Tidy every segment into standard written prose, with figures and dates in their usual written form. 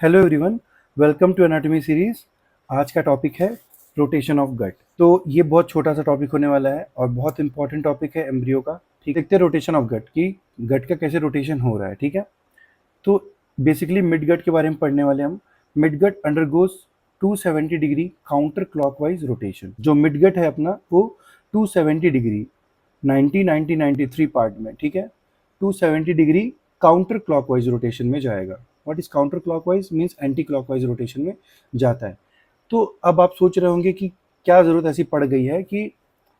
Hello everyone, welcome to anatomy series. आज का topic है रोटेशन ऑफ गट। तो ये बहुत छोटा सा टॉपिक होने वाला है और बहुत इंपॉर्टेंट टॉपिक है एम्ब्रियो का। ठीक, देखते हैं रोटेशन ऑफ गट की गट का कैसे रोटेशन हो रहा है। ठीक है, तो बेसिकली मिड गट के बारे में पढ़ने वाले हम। Mid gut undergoes 270 degree counter clockwise rotation. जो मिड गट है अपना वो 270 डिग्री 93 पार्ट में, ठीक है, 270 डिग्री काउंटर क्लॉकवाइज रोटेशन में जाएगा। What is counter clockwise means anti clockwise rotation में जाता है। तो अब आप सोच रहे होंगे कि क्या ज़रूरत ऐसी पड़ गई है कि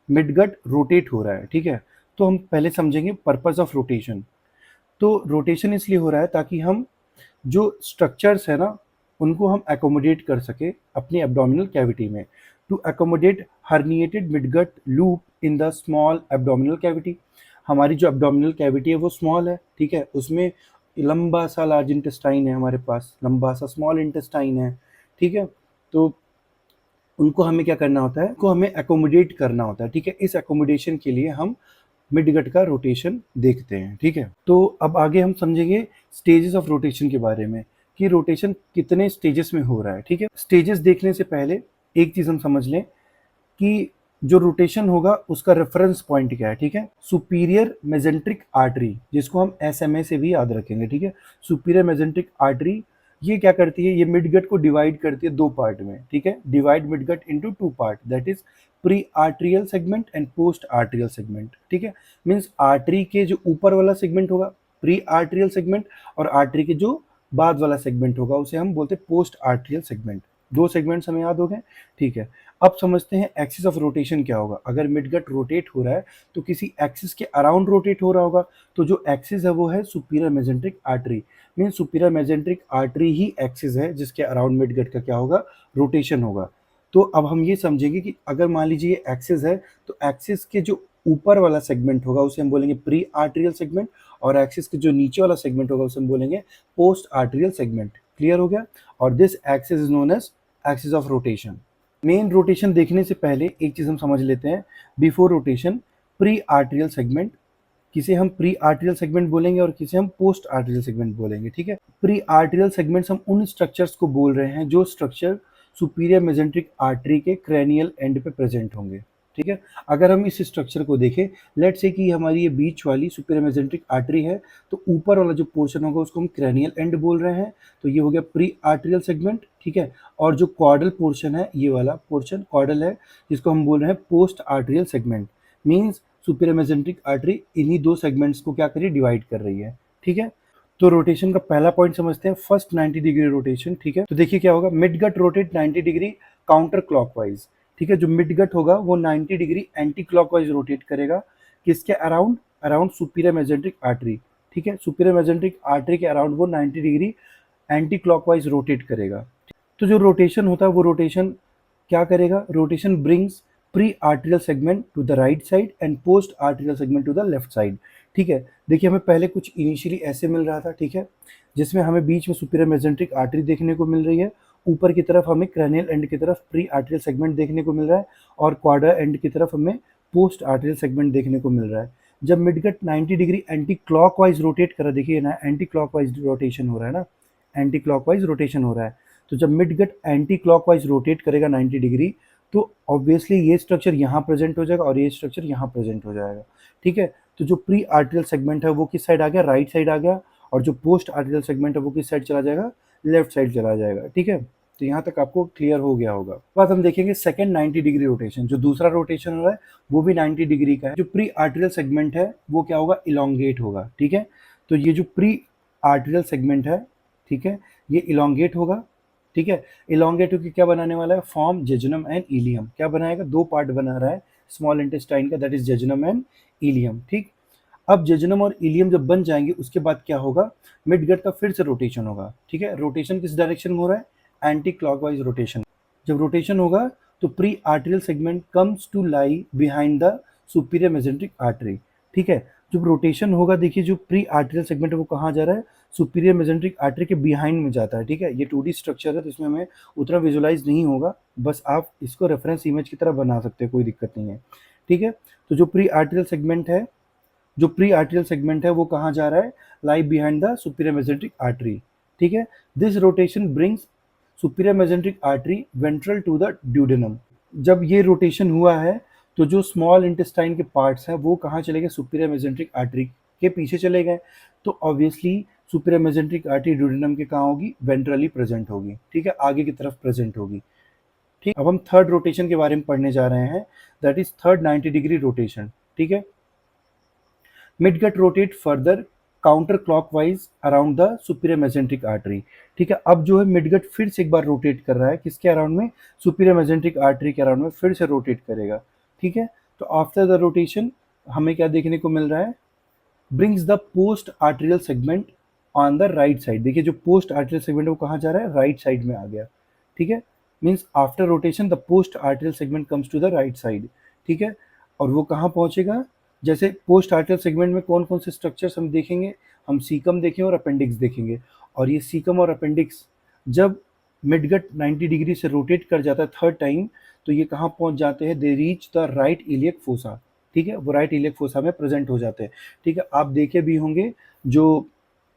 मिडगट रोटेट हो रहा है। ठीक है, तो हम पहले समझेंगे पर्पस ऑफ रोटेशन। तो रोटेशन इसलिए हो रहा है ताकि हम जो स्ट्रक्चर्स है ना उनको हम एकोमोडेट कर सके अपनी एब्डोमिनल कैविटी में, to accommodate herniated midgut loop in the small abdominal cavity. हमारी जो एब्डोमिनल कैविटी है वो स्मॉल है, ठीक है, उसमें लंबा सा लार्ज इंटेस्टाइन है, हमारे पास लंबा सा स्मॉल इंटेस्टाइन है। ठीक है, तो उनको हमें क्या करना होता है, उनको हमें एकोमोडेट करना होता है। ठीक है, इस एकोमोडेशन के लिए हम मिडगट का रोटेशन देखते हैं। ठीक है, तो अब आगे हम समझेंगे स्टेजेस ऑफ रोटेशन के बारे में कि रोटेशन कितने स्टेजेस में हो रहा है। ठीक है, स्टेजेस देखने से पहले एक चीज हम समझ लें कि जो रोटेशन होगा उसका रेफरेंस पॉइंट क्या है। ठीक है, सुपीरियर मेजेंट्रिक आर्टरी, जिसको हम एसएमए से भी याद रखेंगे। ठीक है, सुपीरियर मेजेंट्रिक आर्टरी ये क्या करती है, ये मिडगट को डिवाइड करती है दो पार्ट में। ठीक है, divide midgut into two part, that is pre arterial segment and post arterial segment. ठीक है, मीन्स आर्टरी के जो ऊपर वाला सेगमेंट होगा प्री आर्ट्रियल सेगमेंट, और आर्टरी के जो बाद वाला सेगमेंट होगा उसे हम बोलते हैं पोस्ट आर्ट्रियल सेगमेंट। दो सेगमेंट्स हमें याद हो गए। ठीक है, अब समझते हैं एक्सिस ऑफ रोटेशन क्या होगा। अगर मिडगट रोटेट हो रहा है तो किसी एक्सिस के अराउंड रोटेट हो रहा होगा, तो जो एक्सिस है वो है superior mesenteric artery. Mean superior mesenteric artery ही एक्सिस है जिसके अराउंड मिडगट का क्या होगा, रोटेशन होगा। तो अब हम ये समझेंगे कि अगर मान लीजिए ये एक्सिस है तो एक्सिस के जो ऊपर वाला सेगमेंट होगा उसे हम बोलेंगे प्री आर्टरियल सेगमेंट, और एक्सिस के जो नीचे वाला सेगमेंट होगा उसे हम बोलेंगे पोस्ट आर्टरियल सेगमेंट। क्लियर हो गया, और this axis is known as axis of rotation. Main rotation देखने से पहले एक चीज हम समझ लेते हैं, before rotation pre arterial segment, किसे हम प्री आर्टरियल सेगमेंट बोलेंगे और किसे हम पोस्ट आर्टरियल सेगमेंट बोलेंगे। ठीक है, प्री आर्टरियल सेगमेंट्स हम उन स्ट्रक्चर्स को बोल रहे हैं जो स्ट्रक्चर सुपीरियर मेजेंट्रिक आर्टरी के क्रैनियल एंड पे प्रेजेंट होंगे। ठीक है, अगर हम इस स्ट्रक्चर को देखें, लेट से कि हमारी ये बीच वाली सुपीरियर मेजेंट्रिक आर्टरी है, तो ऊपर वाला जो पोर्शन होगा उसको हम क्रैनियल एंड बोल रहे हैं, तो ये हो गया प्री आर्टरियल सेगमेंट। ठीक है, और जो कॉर्डल पोर्शन है, ये वाला पोर्शन कॉर्डल है, जिसको हम बोल रहे हैं post arterial segment. Means superior mesenteric artery इन्हीं दो सेगमेंट्स को क्या करिए, डिवाइड कर रही है। ठीक है, तो रोटेशन का पहला पॉइंट समझते हैं, फर्स्ट 90 डिग्री रोटेशन। ठीक है, तो देखिए क्या होगा, midgut rotate 90 degree counter clockwise. ठीक है, जो मिडगट होगा वो 90 डिग्री एंटी क्लॉकवाइज रोटेट करेगा, किसके around, around superior mesenteric artery. ठीक है, सुपीरियर मेजेंट्रिक आर्टरी के अराउंड वो 90 डिग्री एंटी क्लॉकवाइज रोटेट करेगा। तो जो रोटेशन होता है वो रोटेशन क्या करेगा, rotation brings pre arterial segment to the right side and post arterial segment to the left side. ठीक है, देखिए हमें पहले कुछ इनिशियली ऐसे मिल रहा था। ठीक है, जिसमें हमें बीच में सुपीरियर मेजेंट्रिक आर्टरी देखने को मिल रही है, ऊपर की तरफ हमें क्रैनियल एंड की तरफ प्री आर्टरियल सेगमेंट देखने को मिल रहा है, और क्वाड्रा एंड की तरफ हमें पोस्ट आर्टरियल सेगमेंट देखने को मिल रहा है। जब midgut 90 degree anti clockwise rotate करा, देखिए ना एंटी क्लॉकवाइज रोटेशन हो रहा है ना, एंटी क्लॉकवाइज रोटेशन हो रहा है। तो जब मिडगट एंटी क्लॉकवाइज रोटेट करेगा 90 डिग्री, तो ऑब्वियसली ये स्ट्रक्चर यहाँ प्रेजेंट हो जाएगा और ये स्ट्रक्चर यहाँ प्रेजेंट हो जाएगा। ठीक है, तो जो प्री आर्टरियल सेगमेंट है वो किस साइड आ गया, राइट साइड आ गया, और जो पोस्ट आर्टरियल सेगमेंट है वो किस साइड चला जाएगा, लेफ्ट साइड चला जाएगा। ठीक है, तो यहाँ तक आपको क्लियर हो गया होगा। बाद हम देखेंगे सेकंड 90 डिग्री रोटेशन, जो दूसरा रोटेशन हो रहा है वो भी 90 डिग्री का है। जो प्री आर्टरियल सेगमेंट है वो क्या होगा, इलोंगेट होगा। ठीक है, तो ये जो प्री आर्टरियल सेगमेंट है, ठीक है, ये इलोंगेट होगा। ठीक है, इलोंगेट होकर क्या बनाने वाला है, फॉर्म जेजुनम एंड इलियम। क्या बनाएगा, दो पार्ट बना रहा है स्मॉल इंटेस्टाइन का, that is jejunum and ileum. ठीक, अब जेजुनम और इलियम जब बन जाएंगे उसके बाद क्या होगा, मिडगट का फिर से रोटेशन होगा। ठीक है, रोटेशन किस डायरेक्शन में हो रहा है, एंटी क्लॉकवाइज रोटेशन। जब रोटेशन होगा तो pre arterial segment comes to lie behind the superior mesenteric artery. ठीक है, जब रोटेशन होगा, देखिए जो प्री आर्टरियल सेगमेंट है वो कहाँ जा रहा है, सुपीरियर मेजेंट्रिक आर्टरी के बिहाइंड में जाता है। ठीक है, ये 2D स्ट्रक्चर है तो इसमें हमें उतना विजुलाइज नहीं होगा, बस आप इसको रेफरेंस इमेज की तरह बना सकते हैं, कोई दिक्कत नहीं है। ठीक है, तो जो प्री आर्टरियल सेगमेंट है, जो प्री आर्टरियल सेगमेंट है वो कहाँ जा रहा है, lie behind the superior mesenteric artery. ठीक है। This rotation brings superior mesenteric artery ventral to the duodenum. जब ये रोटेशन हुआ है तो जो स्मॉल इंटेस्टाइन के पार्ट्स हैं वो कहाँ चले गए, सुपीरियर मेसेंट्रिक आर्टरी के पीछे चले गए। तो obviously superior mesenteric artery duodenum के कहाँ होगी, वेंट्रली प्रेजेंट होगी, ठीक है, आगे की तरफ प्रेजेंट होगी। ठीक, अब हम थर्ड रोटेशन के बारे में पढ़ने जा रहे हैं, that is third 90 degree rotation. ठीक है, midgut rotate further counter clockwise around the superior mesenteric artery. ठीक है, अब जो है मिडगट फिर से एक बार रोटेट कर रहा है, किसके अराउंड में, सुपीरियर मेसेंट्रिक आर्टरी के अराउंड में फिर से रोटेट करेगा। ठीक है, तो आफ्टर द रोटेशन हमें क्या देखने को मिल रहा है, brings the post arterial segment on the right side. देखिए जो पोस्ट आर्टेरियल सेगमेंट है वो कहाँ जा रहा है, राइट साइड में आ गया। ठीक है, means after rotation the post arterial segment comes to the right side. ठीक है, और वो कहाँ पहुंचेगा, जैसे पोस्ट आर्टेरियल सेगमेंट में कौन कौन से स्ट्रक्चर्स हम देखेंगे, हम सीकम देखेंगे और अपेंडिक्स देखेंगे। और ये सीकम और अपेंडिक्स जब मिडगट 90 डिग्री से रोटेट कर जाता है थर्ड टाइम, तो ये कहाँ पहुंच जाते हैं, they reach the right iliac fossa. ठीक है, वो राइट इलियक फोसा में प्रेजेंट हो जाते हैं। ठीक है, आप देखे भी होंगे जो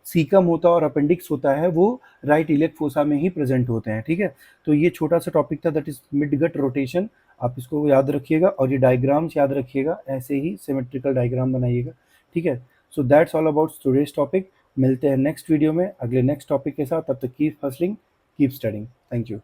सीकम होता है और अपेंडिक्स होता है वो राइट इलियक फोसा में ही प्रेजेंट होते हैं। ठीक है, तो ये छोटा सा टॉपिक था, दैट इज मिडगट रोटेशन। आप इसको याद रखिएगा और ये डायग्राम्स याद रखिएगा, ऐसे ही सिमेट्रिकल डायग्राम बनाइएगा। ठीक है, so that's all about today's topic. मिलते हैं नेक्स्ट वीडियो में अगले नेक्स्ट टॉपिक के साथ, तब तक keep hustling, keep studying. Thank you.